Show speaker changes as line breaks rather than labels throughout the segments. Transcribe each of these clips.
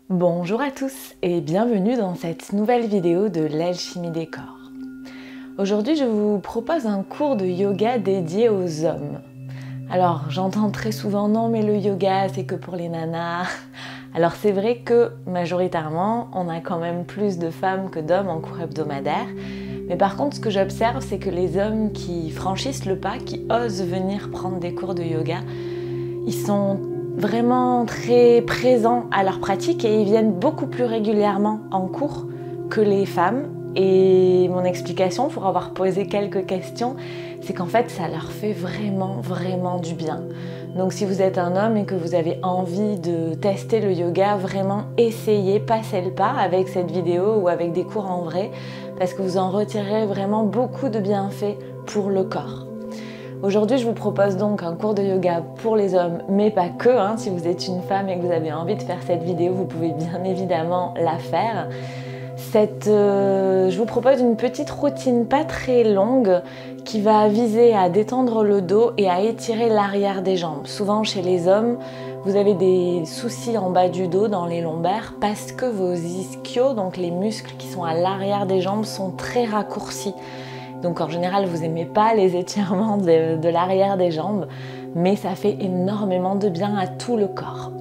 Bonjour à tous et bienvenue dans cette nouvelle vidéo de l'alchimie des corps. Aujourd'hui, je vous propose un cours de yoga dédié aux hommes. Alors, j'entends très souvent non mais le yoga c'est que pour les nanas. Alors c'est vrai que majoritairement, on a quand même plus de femmes que d'hommes en cours hebdomadaire. Mais par contre, ce que j'observe, c'est que les hommes qui franchissent le pas, qui osent venir prendre des cours de yoga, ils sont vraiment très présents à leur pratique et ils viennent beaucoup plus régulièrement en cours que les femmes. Et mon explication, pour avoir posé quelques questions, c'est qu'en fait ça leur fait vraiment du bien. Donc si vous êtes un homme et que vous avez envie de tester le yoga, vraiment essayez, passez le pas avec cette vidéo ou avec des cours en vrai, parce que vous en retirerez vraiment beaucoup de bienfaits pour le corps. Aujourd'hui, je vous propose donc un cours de yoga pour les hommes, mais pas que. Si vous êtes une femme et que vous avez envie de faire cette vidéo, vous pouvez bien évidemment la faire. Je vous propose une petite routine pas très longue qui va viser à détendre le dos et à étirer l'arrière des jambes. Souvent chez les hommes, vous avez des soucis en bas du dos, dans les lombaires, parce que vos ischios, donc les muscles qui sont à l'arrière des jambes, sont très raccourcis. Donc en général, vous n'aimez pas les étirements de l'arrière des jambes, mais ça fait énormément de bien à tout le corps.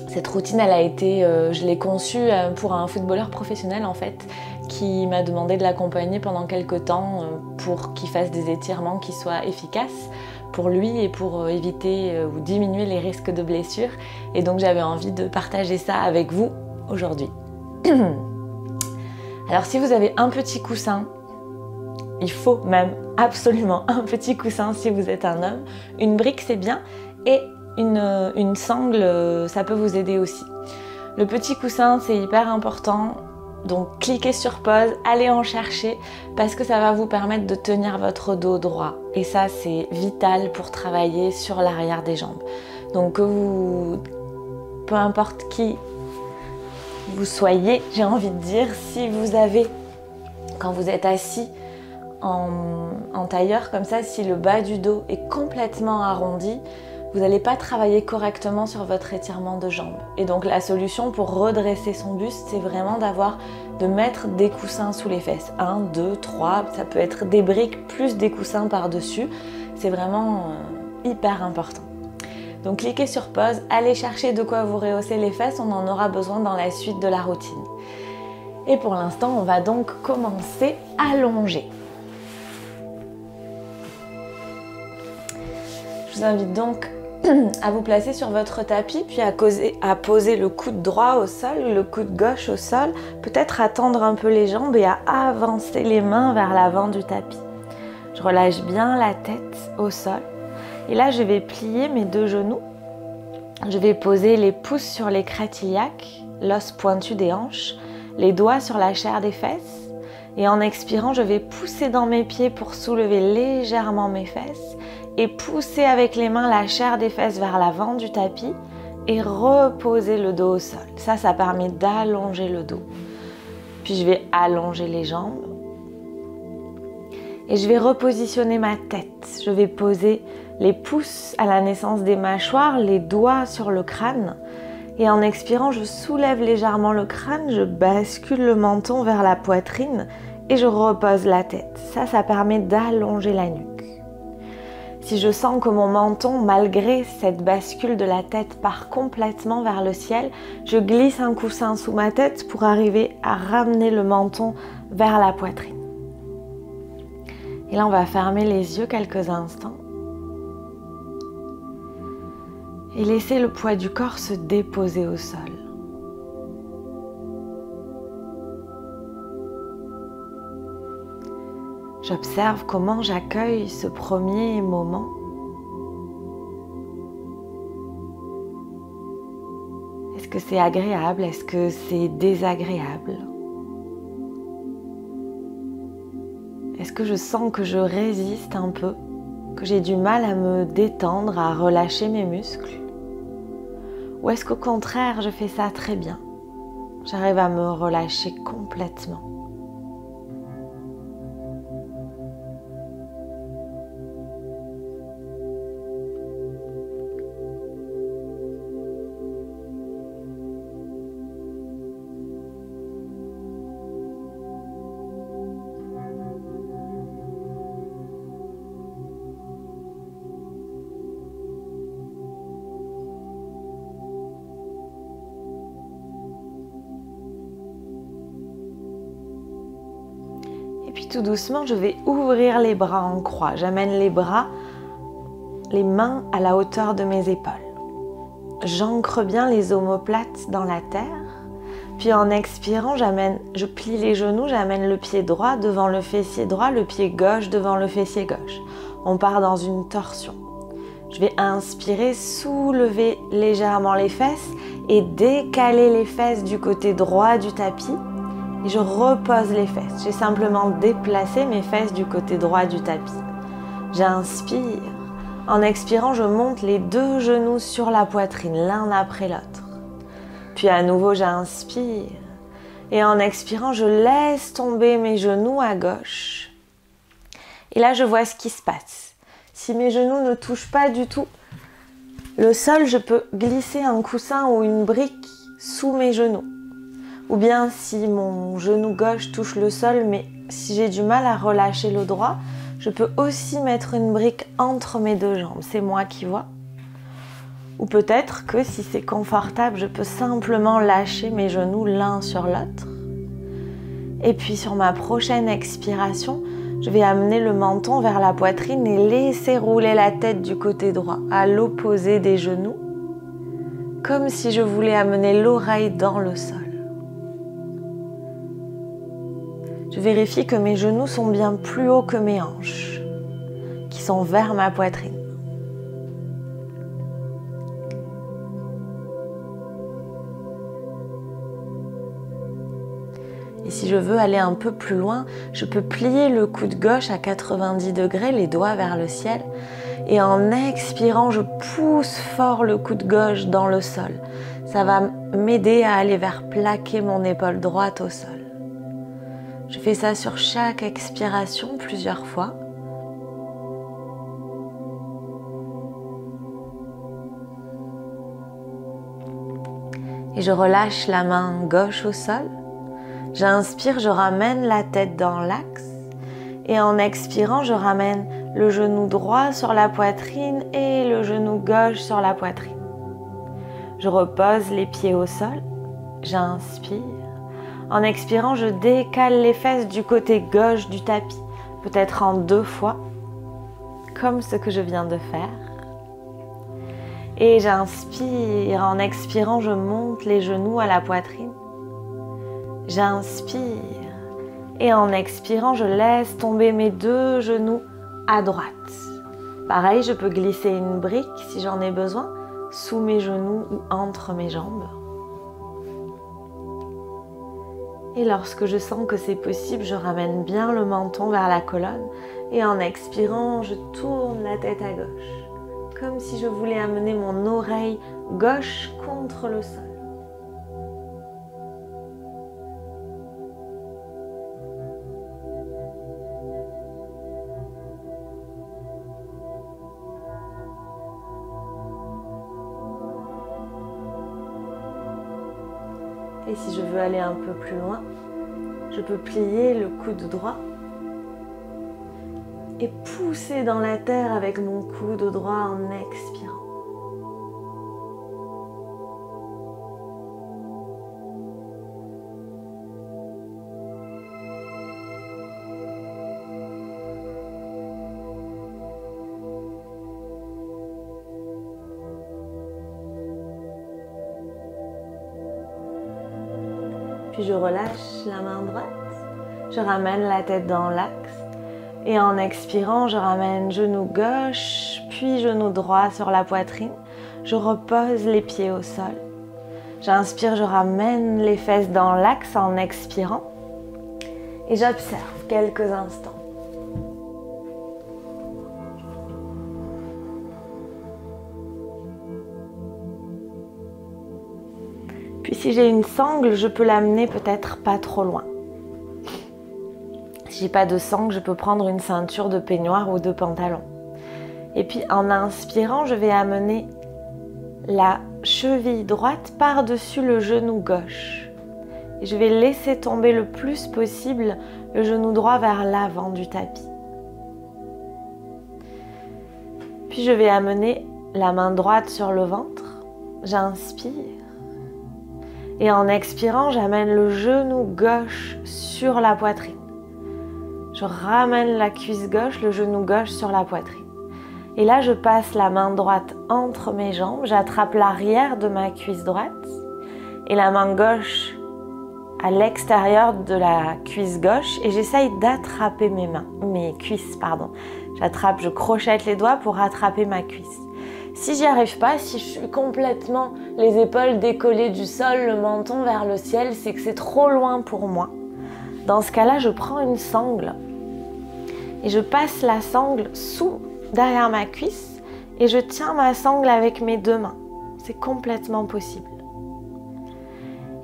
Cette routine, je l'ai conçue pour un footballeur professionnel en fait, qui m'a demandé de l'accompagner pendant quelques temps pour qu'il fasse des étirements qui soient efficaces pour lui et pour éviter ou diminuer les risques de blessures. Et donc j'avais envie de partager ça avec vous aujourd'hui. Alors si vous avez un petit coussin, il faut même absolument un petit coussin si vous êtes un homme. Une brique c'est bien et une sangle ça peut vous aider aussi. Le petit coussin c'est hyper important, donc cliquez sur pause, allez en chercher parce que ça va vous permettre de tenir votre dos droit et ça c'est vital pour travailler sur l'arrière des jambes. Donc peu importe qui vous soyez, j'ai envie de dire, si vous avez, quand vous êtes assis en tailleur comme ça, si le bas du dos est complètement arrondi, vous n'allez pas travailler correctement sur votre étirement de jambes. Et donc la solution pour redresser son buste, c'est vraiment de mettre des coussins sous les fesses. 1, 2, 3, ça peut être des briques plus des coussins par-dessus. C'est vraiment hyper important. Donc cliquez sur pause, allez chercher de quoi vous rehausser les fesses, on en aura besoin dans la suite de la routine. Et pour l'instant, on va donc commencer allongé. Je vous invite donc à vous placer sur votre tapis, puis à poser le coude droit au sol, le coude gauche au sol, peut-être à tendre un peu les jambes et à avancer les mains vers l'avant du tapis. Je relâche bien la tête au sol. Et là, je vais plier mes deux genoux. Je vais poser les pouces sur les crêtes iliaques, l'os pointu des hanches, les doigts sur la chair des fesses. Et en expirant, je vais pousser dans mes pieds pour soulever légèrement mes fesses et pousser avec les mains la chair des fesses vers l'avant du tapis et reposer le dos au sol. Ça permet d'allonger le dos. Puis je vais allonger les jambes et je vais repositionner ma tête. Je vais poser les pouces à la naissance des mâchoires, les doigts sur le crâne. Et en expirant, je soulève légèrement le crâne, je bascule le menton vers la poitrine et je repose la tête. Ça permet d'allonger la nuque. Si je sens que mon menton, malgré cette bascule de la tête, part complètement vers le ciel, je glisse un coussin sous ma tête pour arriver à ramener le menton vers la poitrine. Et là, on va fermer les yeux quelques instants et laisser le poids du corps se déposer au sol. J'observe comment j'accueille ce premier moment. Est-ce que c'est agréable? Est-ce que c'est désagréable? Est-ce que je sens que je résiste un peu, que j'ai du mal à me détendre, à relâcher mes muscles? Ou est-ce qu'au contraire, je fais ça très bien? J'arrive à me relâcher complètement. puis tout doucement, je vais ouvrir les bras en croix. J'amène les bras, les mains à la hauteur de mes épaules. J'ancre bien les omoplates dans la terre. Puis en expirant, je plie les genoux, j'amène le pied droit devant le fessier droit, le pied gauche devant le fessier gauche. On part dans une torsion. Je vais inspirer, soulever légèrement les fesses et décaler les fesses du côté droit du tapis. Et je repose les fesses. J'ai simplement déplacé mes fesses du côté droit du tapis. J'inspire. En expirant, je monte les deux genoux sur la poitrine, l'un après l'autre. Puis à nouveau, j'inspire. Et en expirant, je laisse tomber mes genoux à gauche. Et là, je vois ce qui se passe. Si mes genoux ne touchent pas du tout le sol, je peux glisser un coussin ou une brique sous mes genoux. Ou bien si mon genou gauche touche le sol, mais si j'ai du mal à relâcher le droit, je peux aussi mettre une brique entre mes deux jambes. C'est moi qui vois. Ou peut-être que si c'est confortable, je peux simplement lâcher mes genoux l'un sur l'autre. Et puis sur ma prochaine expiration, je vais amener le menton vers la poitrine et laisser rouler la tête du côté droit, à l'opposé des genoux, comme si je voulais amener l'oreille dans le sol. Je vérifie que mes genoux sont bien plus hauts que mes hanches, qui sont vers ma poitrine. Et si je veux aller un peu plus loin, je peux plier le coude gauche à 90 degrés, les doigts vers le ciel. Et en expirant, je pousse fort le coude gauche dans le sol. Ça va m'aider à aller vers plaquer mon épaule droite au sol. Je fais ça sur chaque expiration plusieurs fois. Et je relâche la main gauche au sol. J'inspire, je ramène la tête dans l'axe. Et en expirant, je ramène le genou droit sur la poitrine et le genou gauche sur la poitrine. Je repose les pieds au sol. J'inspire. En expirant, je décale les fesses du côté gauche du tapis, peut-être en 2 fois, comme ce que je viens de faire. Et j'inspire. En expirant, je monte les genoux à la poitrine. J'inspire. Et en expirant, je laisse tomber mes 2 genoux à droite. Pareil, je peux glisser une brique si j'en ai besoin, sous mes genoux ou entre mes jambes. Et lorsque je sens que c'est possible, je ramène bien le menton vers la colonne. Et en expirant, je tourne la tête à gauche, comme si je voulais amener mon oreille gauche contre le sol. Et si je veux aller un peu plus loin, je peux plier le coude droit et pousser dans la terre avec mon coude droit en expirant. Puis je relâche la main droite, je ramène la tête dans l'axe et en expirant, je ramène genou gauche puis genou droit sur la poitrine. Je repose les pieds au sol. J'inspire, je ramène les fesses dans l'axe en expirant et j'observe quelques instants. Puis si j'ai une sangle, je peux l'amener peut-être pas trop loin. Si j'ai pas de sangle, je peux prendre une ceinture de peignoir ou de pantalon. Et puis en inspirant, je vais amener la cheville droite par-dessus le genou gauche. Et je vais laisser tomber le plus possible le genou droit vers l'avant du tapis. Puis je vais amener la main droite sur le ventre. J'inspire. Et en expirant, j'amène le genou gauche sur la poitrine. Je ramène la cuisse gauche, le genou gauche sur la poitrine. Et là, je passe la main droite entre mes jambes, j'attrape l'arrière de ma cuisse droite et la main gauche à l'extérieur de la cuisse gauche et j'essaye d'attraper mes cuisses. Je crochette les doigts pour attraper ma cuisse. Si j'y arrive pas, si je suis complètement les épaules décollées du sol, le menton vers le ciel, c'est que c'est trop loin pour moi. Dans ce cas-là, je prends une sangle et je passe la sangle derrière ma cuisse et je tiens ma sangle avec mes deux mains. C'est complètement possible.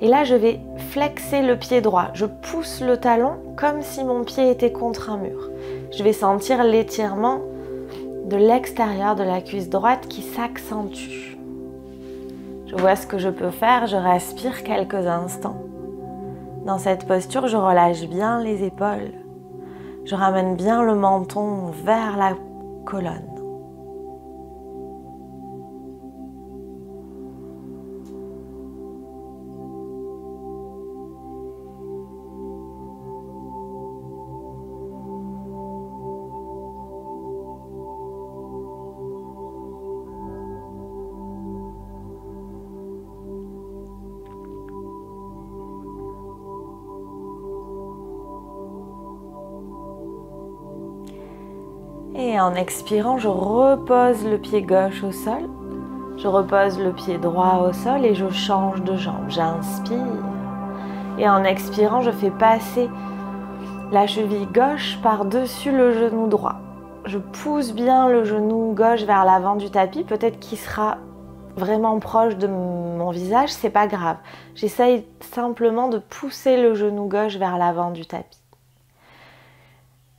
Et là, je vais flexer le pied droit. Je pousse le talon comme si mon pied était contre un mur. Je vais sentir l'étirement de l'extérieur de la cuisse droite qui s'accentue. Je vois ce que je peux faire, je respire quelques instants. Dans cette posture, je relâche bien les épaules. Je ramène bien le menton vers la colonne. Et en expirant, je repose le pied gauche au sol. Je repose le pied droit au sol et je change de jambe. J'inspire. Et en expirant, je fais passer la cheville gauche par-dessus le genou droit. Je pousse bien le genou gauche vers l'avant du tapis. Peut-être qu'il sera vraiment proche de mon visage, c'est pas grave. J'essaye simplement de pousser le genou gauche vers l'avant du tapis.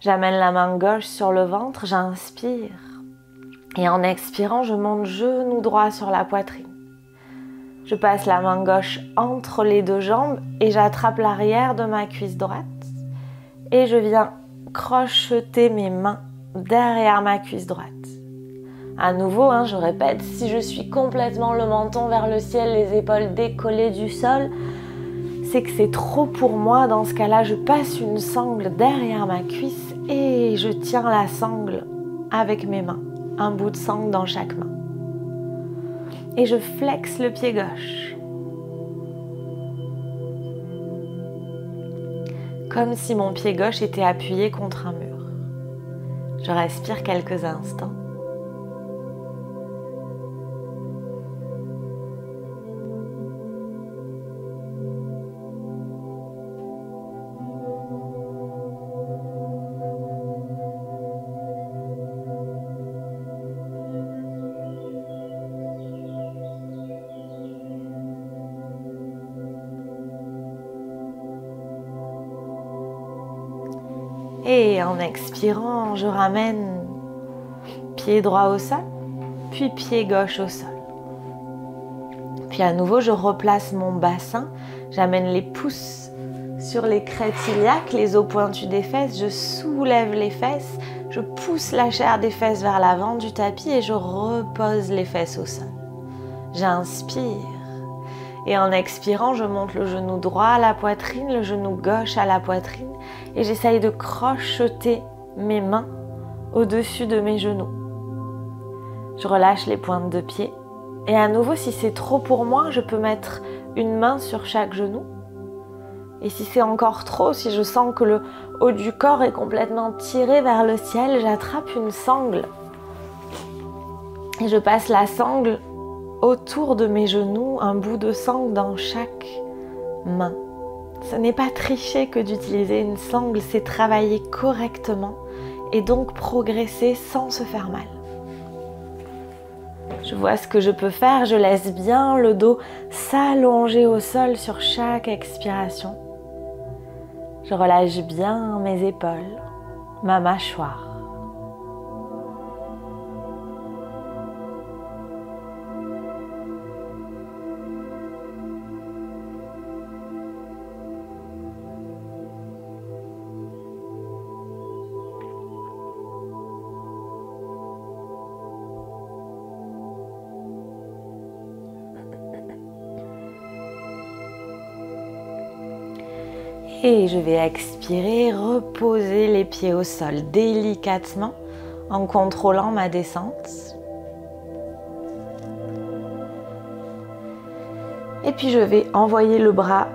J'amène la main gauche sur le ventre, j'inspire. Et en expirant, je monte genou droit sur la poitrine. Je passe la main gauche entre les deux jambes et j'attrape l'arrière de ma cuisse droite. Et je viens crocheter mes mains derrière ma cuisse droite. À nouveau, je répète, si je suis complètement le menton vers le ciel, les épaules décollées du sol, c'est que c'est trop pour moi. Dans ce cas-là, je passe une sangle derrière ma cuisse et je tiens la sangle avec mes mains, un bout de sangle dans chaque main. Et je flexe le pied gauche. Comme si mon pied gauche était appuyé contre un mur. Je respire quelques instants. Et en expirant, je ramène pied droit au sol, puis pied gauche au sol. Puis à nouveau, je replace mon bassin, j'amène les pouces sur les crêtes iliaques, les os pointus des fesses, je soulève les fesses, je pousse la chair des fesses vers l'avant du tapis et je repose les fesses au sol. J'inspire. Et en expirant, je monte le genou droit à la poitrine, le genou gauche à la poitrine et j'essaye de crocheter mes mains au-dessus de mes genoux. Je relâche les pointes de pied et à nouveau, si c'est trop pour moi, je peux mettre une main sur chaque genou. Et si c'est encore trop, si je sens que le haut du corps est complètement tiré vers le ciel, j'attrape une sangle et je passe la sangle autour de mes genoux, un bout de sangle dans chaque main. Ce n'est pas tricher que d'utiliser une sangle, c'est travailler correctement et donc progresser sans se faire mal. Je vois ce que je peux faire, je laisse bien le dos s'allonger au sol sur chaque expiration. Je relâche bien mes épaules, ma mâchoire. Et je vais expirer, reposer les pieds au sol délicatement en contrôlant ma descente. Et puis je vais envoyer le bras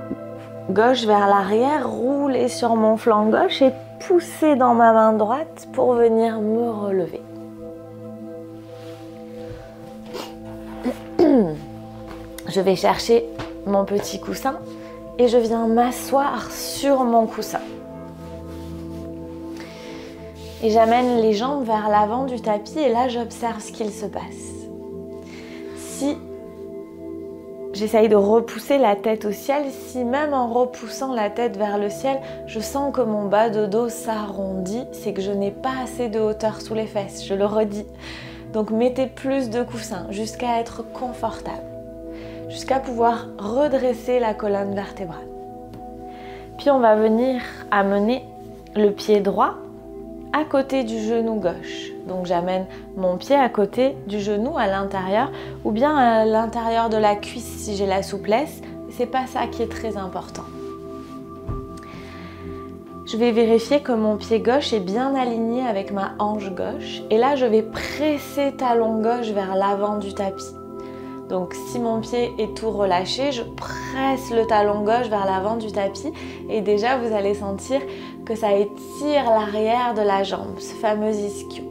gauche vers l'arrière, rouler sur mon flanc gauche et pousser dans ma main droite pour venir me relever. Je vais chercher mon petit coussin et je viens m'asseoir sur mon coussin. Et j'amène les jambes vers l'avant du tapis et là j'observe ce qu'il se passe. Si j'essaye de repousser la tête au ciel, si même en repoussant la tête vers le ciel, je sens que mon bas de dos s'arrondit, c'est que je n'ai pas assez de hauteur sous les fesses, je le redis. Donc mettez plus de coussins jusqu'à être confortable, jusqu'à pouvoir redresser la colonne vertébrale. Puis on va venir amener le pied droit à côté du genou gauche. Donc j'amène mon pied à côté du genou à l'intérieur ou bien à l'intérieur de la cuisse si j'ai la souplesse. C'est pas ça qui est très important. Je vais vérifier que mon pied gauche est bien aligné avec ma hanche gauche. Et là, je vais presser talon gauche vers l'avant du tapis. Donc si mon pied est tout relâché, je presse le talon gauche vers l'avant du tapis. Et déjà, vous allez sentir que ça étire l'arrière de la jambe, ce fameux ischio.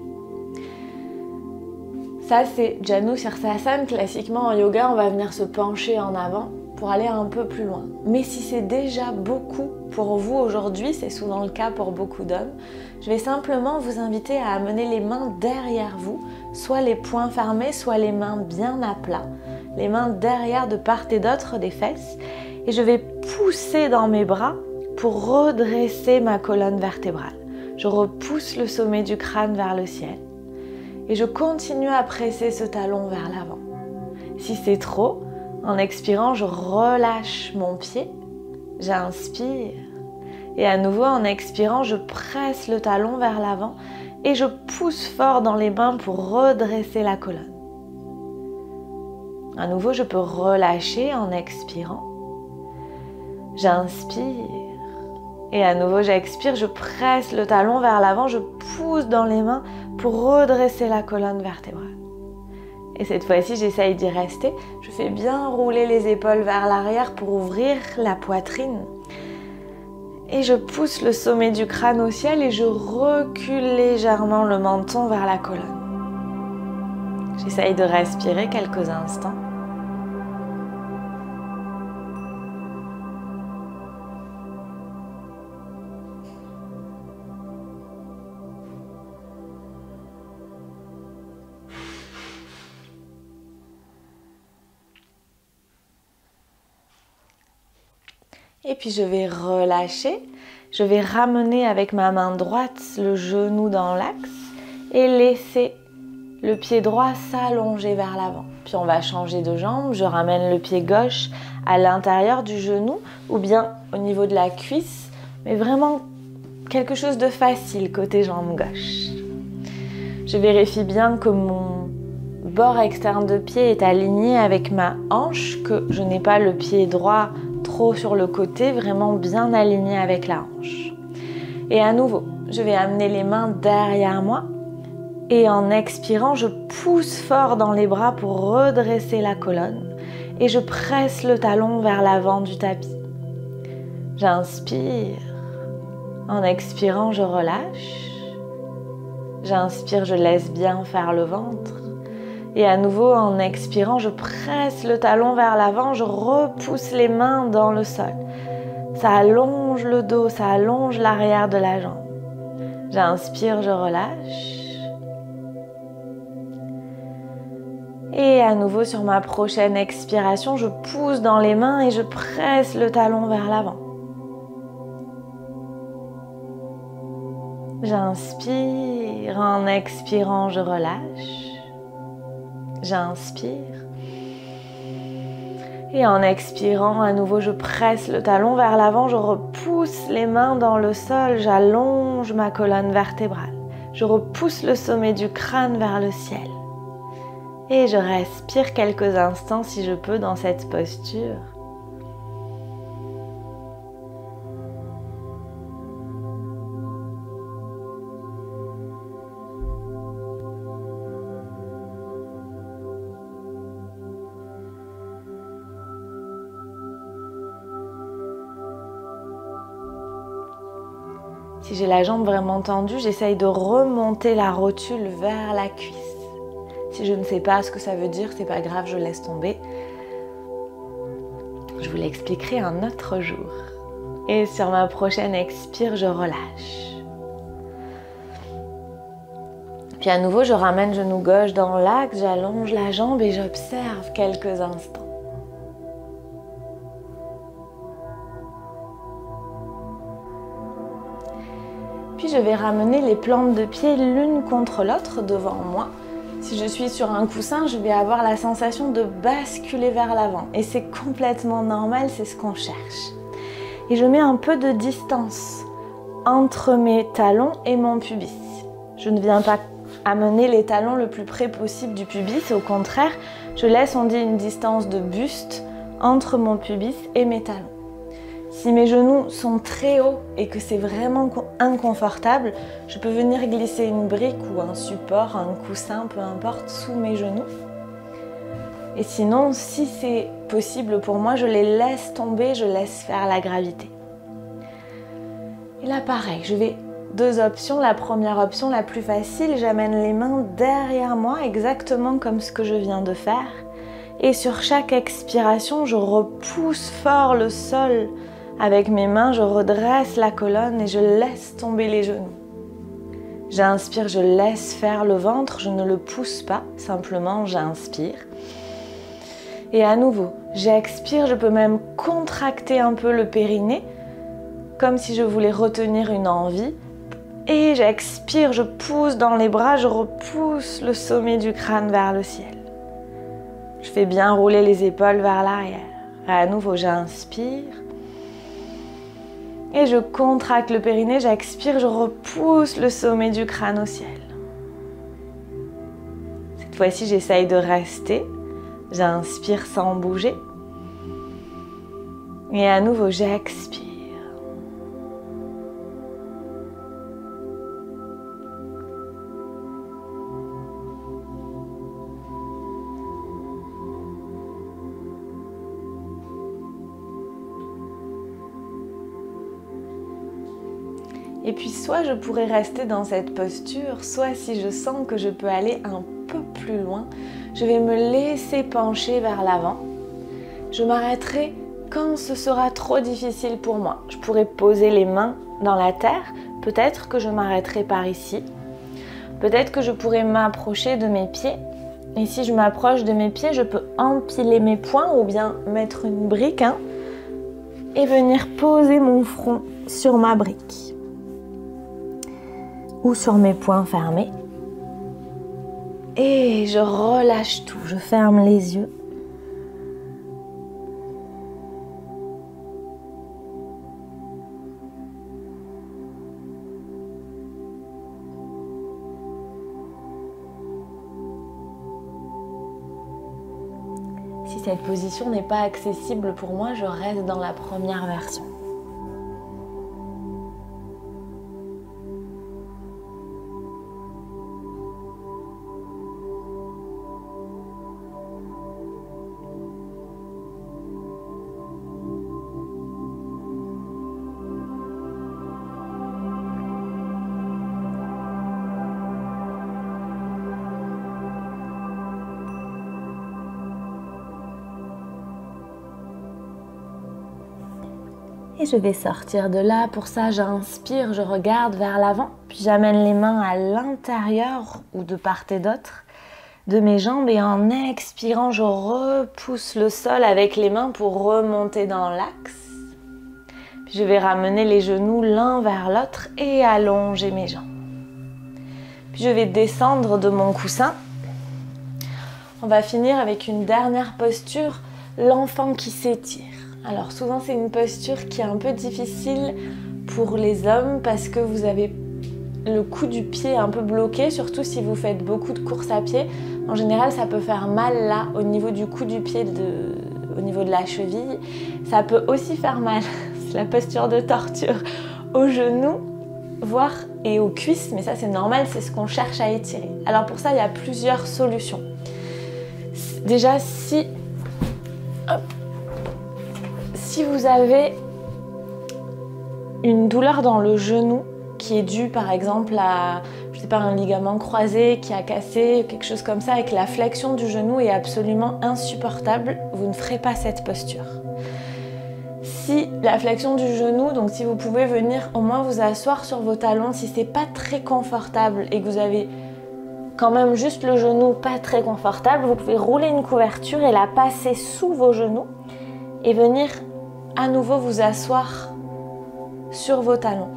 Ça, c'est Janu Sirsasana. Classiquement, en yoga, on va venir se pencher en avant pour aller un peu plus loin. Mais si c'est déjà beaucoup pour vous aujourd'hui, c'est souvent le cas pour beaucoup d'hommes, je vais simplement vous inviter à amener les mains derrière vous, soit les poings fermés, soit les mains bien à plat, les mains derrière de part et d'autre des fesses, et je vais pousser dans mes bras pour redresser ma colonne vertébrale. Je repousse le sommet du crâne vers le ciel et je continue à presser ce talon vers l'avant. Si c'est trop, en expirant, je relâche mon pied, j'inspire et à nouveau en expirant, je presse le talon vers l'avant et je pousse fort dans les mains pour redresser la colonne. À nouveau, je peux relâcher en expirant. J'inspire et à nouveau j'expire, je presse le talon vers l'avant, je pousse dans les mains pour redresser la colonne vertébrale. Et cette fois-ci, j'essaye d'y rester. Je fais bien rouler les épaules vers l'arrière pour ouvrir la poitrine. Et je pousse le sommet du crâne au ciel et je recule légèrement le menton vers la colonne. J'essaye de respirer quelques instants. Et puis je vais relâcher, je vais ramener avec ma main droite le genou dans l'axe et laisser le pied droit s'allonger vers l'avant. Puis on va changer de jambe, je ramène le pied gauche à l'intérieur du genou ou bien au niveau de la cuisse, mais vraiment quelque chose de facile côté jambe gauche. Je vérifie bien que mon bord externe de pied est aligné avec ma hanche, que je n'ai pas le pied droit trop sur le côté, vraiment bien aligné avec la hanche. Et à nouveau, je vais amener les mains derrière moi et en expirant, je pousse fort dans les bras pour redresser la colonne et je presse le talon vers l'avant du tapis. J'inspire. En expirant, je relâche. J'inspire, je laisse bien faire le ventre. Et à nouveau, en expirant, je presse le talon vers l'avant, je repousse les mains dans le sol. Ça allonge le dos, ça allonge l'arrière de la jambe. J'inspire, je relâche. Et à nouveau, sur ma prochaine expiration, je pousse dans les mains et je presse le talon vers l'avant. J'inspire, en expirant, je relâche. J'inspire. Et en expirant, à nouveau, je presse le talon vers l'avant, je repousse les mains dans le sol, j'allonge ma colonne vertébrale. Je repousse le sommet du crâne vers le ciel. Et je respire quelques instants si je peux dans cette posture. Si j'ai la jambe vraiment tendue, j'essaye de remonter la rotule vers la cuisse. Si je ne sais pas ce que ça veut dire, c'est pas grave, je laisse tomber. Je vous l'expliquerai un autre jour. Et sur ma prochaine expire, je relâche. Puis à nouveau, je ramène genou gauche dans l'axe, j'allonge la jambe et j'observe quelques instants. Puis je vais ramener les plantes de pied l'une contre l'autre devant moi. Si je suis sur un coussin, je vais avoir la sensation de basculer vers l'avant. Et c'est complètement normal, c'est ce qu'on cherche. Et je mets un peu de distance entre mes talons et mon pubis. Je ne viens pas amener les talons le plus près possible du pubis. Au contraire, je laisse, on dit, une distance de buste entre mon pubis et mes talons. Si mes genoux sont très hauts et que c'est vraiment inconfortable, je peux venir glisser une brique ou un support, un coussin, peu importe, sous mes genoux. Et sinon, si c'est possible pour moi, je les laisse tomber, je laisse faire la gravité. Et là, pareil, je vais deux options. La première option, la plus facile, j'amène les mains derrière moi, exactement comme ce que je viens de faire. Et sur chaque expiration, je repousse fort le sol. Avec mes mains, je redresse la colonne et je laisse tomber les genoux. J'inspire, je laisse faire le ventre, je ne le pousse pas, simplement j'inspire. Et à nouveau, j'expire, je peux même contracter un peu le périnée, comme si je voulais retenir une envie. Et j'expire, je pousse dans les bras, je repousse le sommet du crâne vers le ciel. Je fais bien rouler les épaules vers l'arrière. À nouveau, j'inspire. Et je contracte le périnée, j'expire, je repousse le sommet du crâne au ciel. Cette fois-ci, j'essaye de rester. J'inspire sans bouger. Et à nouveau, j'expire. Et puis soit je pourrais rester dans cette posture, soit si je sens que je peux aller un peu plus loin, je vais me laisser pencher vers l'avant. Je m'arrêterai quand ce sera trop difficile pour moi. Je pourrais poser les mains dans la terre, peut-être que je m'arrêterai par ici. Peut-être que je pourrais m'approcher de mes pieds. Et si je m'approche de mes pieds, je peux empiler mes poings ou bien mettre une brique et venir poser mon front sur ma brique. Ou sur mes poings fermés. Et je relâche tout, je ferme les yeux. Si cette position n'est pas accessible pour moi, je reste dans la première version. Et je vais sortir de là. Pour ça, j'inspire, je regarde vers l'avant, puis j'amène les mains à l'intérieur ou de part et d'autre de mes jambes. Et en expirant, je repousse le sol avec les mains pour remonter dans l'axe. Puis je vais ramener les genoux l'un vers l'autre et allonger mes jambes. Puis je vais descendre de mon coussin. On va finir avec une dernière posture, l'enfant qui s'étire. Alors souvent c'est une posture qui est un peu difficile pour les hommes parce que vous avez le cou du pied un peu bloqué, surtout si vous faites beaucoup de courses à pied. En général ça peut faire mal là au niveau du cou du pied, au niveau de la cheville. Ça peut aussi faire mal, c'est la posture de torture, aux genoux, voire et aux cuisses, mais ça c'est normal, c'est ce qu'on cherche à étirer. Alors pour ça il y a plusieurs solutions. Déjà si vous avez une douleur dans le genou, qui est dû par exemple à, je sais pas, un ligament croisé qui a cassé, quelque chose comme ça, et que la flexion du genou est absolument insupportable, vous ne ferez pas cette posture. Si la flexion du genou, donc si vous pouvez venir au moins vous asseoir sur vos talons, si c'est pas très confortable et que vous avez quand même juste le genou pas très confortable, vous pouvez rouler une couverture et la passer sous vos genoux et venir à nouveau vous asseoir sur vos talons.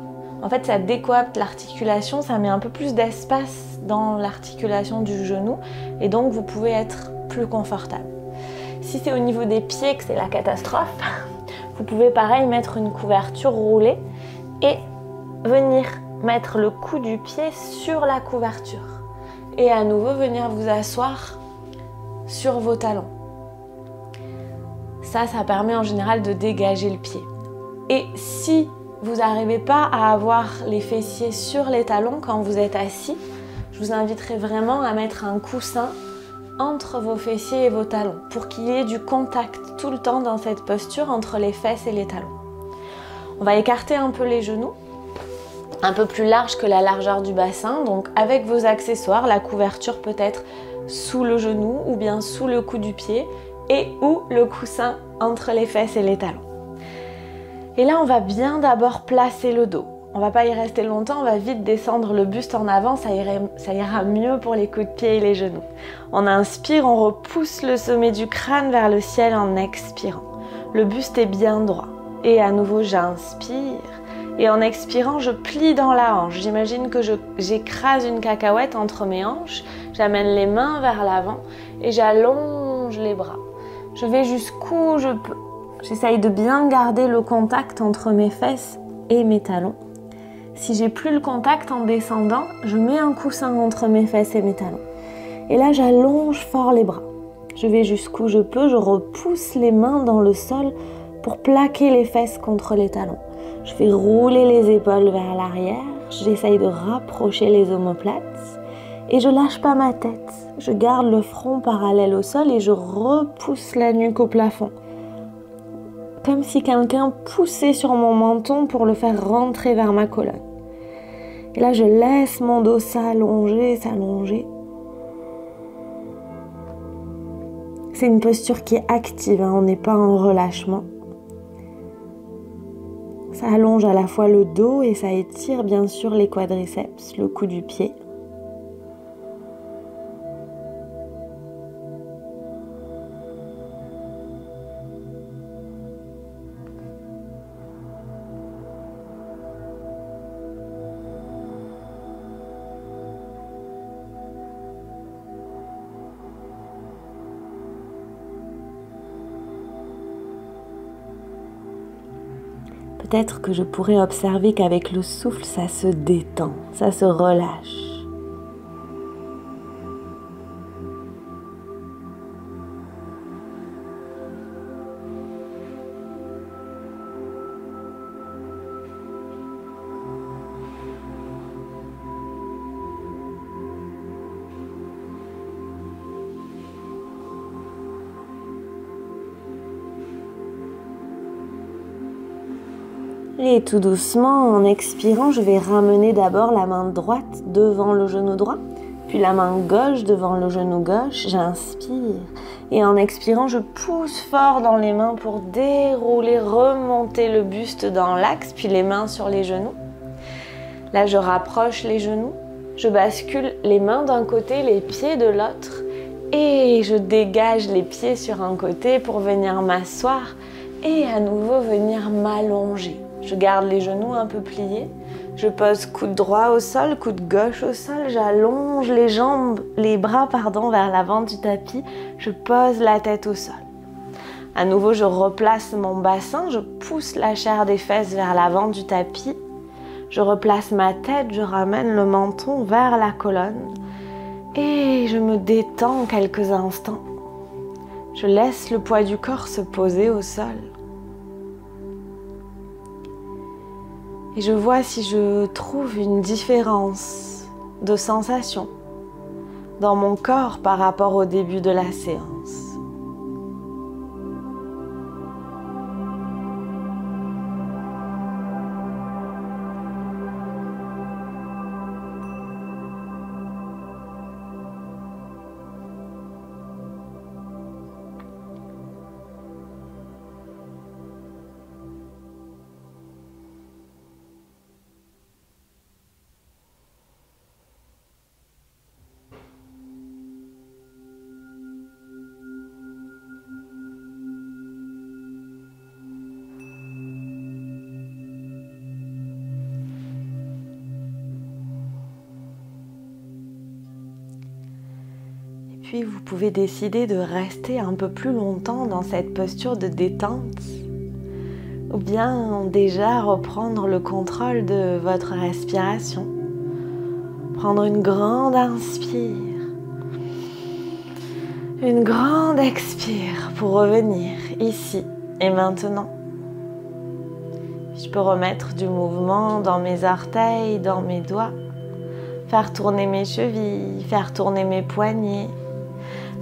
En fait, ça décoapte l'articulation, ça met un peu plus d'espace dans l'articulation du genou et donc vous pouvez être plus confortable. Si c'est au niveau des pieds que c'est la catastrophe, vous pouvez pareil mettre une couverture roulée et venir mettre le cou du pied sur la couverture et à nouveau venir vous asseoir sur vos talons. Ça permet en général de dégager le pied. Et si vous n'arrivez pas à avoir les fessiers sur les talons quand vous êtes assis, je vous inviterai vraiment à mettre un coussin entre vos fessiers et vos talons pour qu'il y ait du contact tout le temps dans cette posture entre les fesses et les talons. On va écarter un peu les genoux, un peu plus large que la largeur du bassin, donc avec vos accessoires, la couverture peut être sous le genou ou bien sous le cou du pied et ou le coussin entre les fesses et les talons. Et là, on va bien d'abord placer le dos. On va pas y rester longtemps, on va vite descendre le buste en avant, ça ira mieux pour les coups de pied et les genoux. On inspire, on repousse le sommet du crâne vers le ciel en expirant. Le buste est bien droit. Et à nouveau, j'inspire. Et en expirant, je plie dans la hanche. J'imagine que j'écrase une cacahuète entre mes hanches. J'amène les mains vers l'avant et j'allonge les bras. Je vais jusqu'où je peux. J'essaye de bien garder le contact entre mes fesses et mes talons. Si j'ai plus le contact en descendant, je mets un coussin entre mes fesses et mes talons. Et là, j'allonge fort les bras. Je vais jusqu'où je peux, je repousse les mains dans le sol pour plaquer les fesses contre les talons. Je fais rouler les épaules vers l'arrière, j'essaye de rapprocher les omoplates et je lâche pas ma tête. Je garde le front parallèle au sol et je repousse la nuque au plafond. Comme si quelqu'un poussait sur mon menton pour le faire rentrer vers ma colonne. Et là, je laisse mon dos s'allonger, s'allonger. C'est une posture qui est active, hein, on n'est pas en relâchement. Ça allonge à la fois le dos et ça étire bien sûr les quadriceps, le cou du pied. Peut-être que je pourrais observer qu'avec le souffle, ça se détend, ça se relâche. Et tout doucement, en expirant, je vais ramener d'abord la main droite devant le genou droit, puis la main gauche devant le genou gauche. J'inspire et en expirant, je pousse fort dans les mains pour dérouler, remonter le buste dans l'axe, puis les mains sur les genoux. Là, je rapproche les genoux, je bascule les mains d'un côté, les pieds de l'autre et je dégage les pieds sur un côté pour venir m'asseoir et à nouveau venir m'allonger. Je garde les genoux un peu pliés, je pose coude droit au sol, coude gauche au sol, j'allonge les jambes, les bras vers l'avant du tapis, je pose la tête au sol. À nouveau, je replace mon bassin, je pousse la chair des fesses vers l'avant du tapis, je replace ma tête, je ramène le menton vers la colonne et je me détends quelques instants. Je laisse le poids du corps se poser au sol. Et je vois si je trouve une différence de sensation dans mon corps par rapport au début de la séance. puis vous pouvez décider de rester un peu plus longtemps dans cette posture de détente ou bien déjà reprendre le contrôle de votre respiration. Prendre une grande inspire, une grande expire pour revenir ici et maintenant. Je peux remettre du mouvement dans mes orteils, dans mes doigts, faire tourner mes chevilles, faire tourner mes poignets,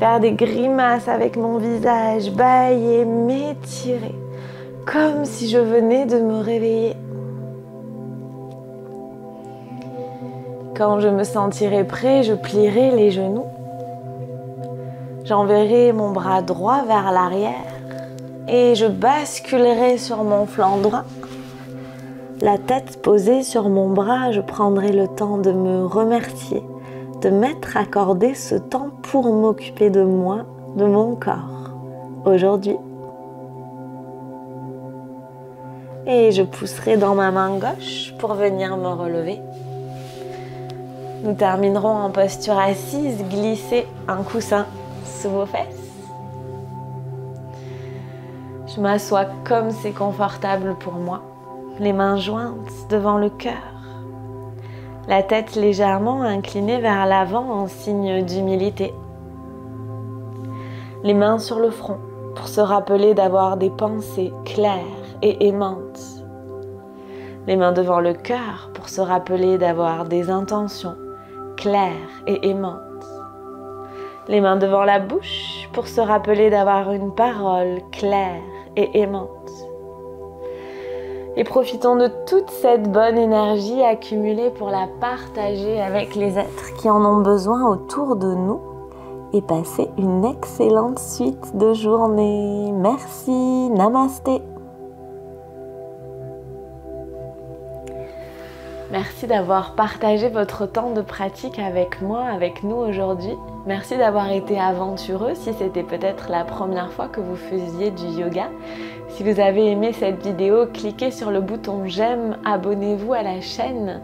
faire des grimaces avec mon visage, bâiller, m'étirer, comme si je venais de me réveiller. Quand je me sentirai prêt, je plierai les genoux. J'enverrai mon bras droit vers l'arrière et je basculerai sur mon flanc droit. La tête posée sur mon bras, je prendrai le temps de me remercier, de m'être accordé ce temps pour m'occuper de moi, de mon corps, aujourd'hui. Et je pousserai dans ma main gauche pour venir me relever. Nous terminerons en posture assise, glissez un coussin sous vos fesses. Je m'assois comme c'est confortable pour moi, les mains jointes devant le cœur, la tête légèrement inclinée vers l'avant en signe d'humilité. Les mains sur le front pour se rappeler d'avoir des pensées claires et aimantes. Les mains devant le cœur pour se rappeler d'avoir des intentions claires et aimantes. Les mains devant la bouche pour se rappeler d'avoir une parole claire et aimante. Et profitons de toute cette bonne énergie accumulée pour la partager avec les êtres qui en ont besoin autour de nous et passer une excellente suite de journée. Merci, namasté. Merci d'avoir partagé votre temps de pratique avec moi, avec nous aujourd'hui. Merci d'avoir été aventureux si c'était peut-être la première fois que vous faisiez du yoga. Si vous avez aimé cette vidéo, cliquez sur le bouton j'aime, abonnez-vous à la chaîne.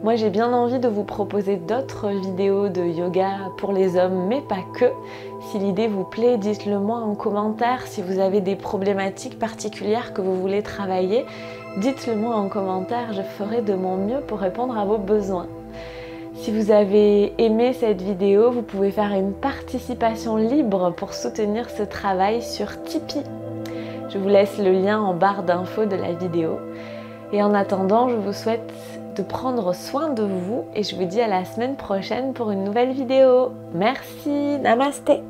Moi j'ai bien envie de vous proposer d'autres vidéos de yoga pour les hommes, mais pas que. Si l'idée vous plaît, dites-le moi en commentaire. Si vous avez des problématiques particulières que vous voulez travailler, dites-le moi en commentaire, je ferai de mon mieux pour répondre à vos besoins. Si vous avez aimé cette vidéo, vous pouvez faire une participation libre pour soutenir ce travail sur Tipeee. Je vous laisse le lien en barre d'infos de la vidéo. Et en attendant, je vous souhaite de prendre soin de vous et je vous dis à la semaine prochaine pour une nouvelle vidéo. Merci, namasté.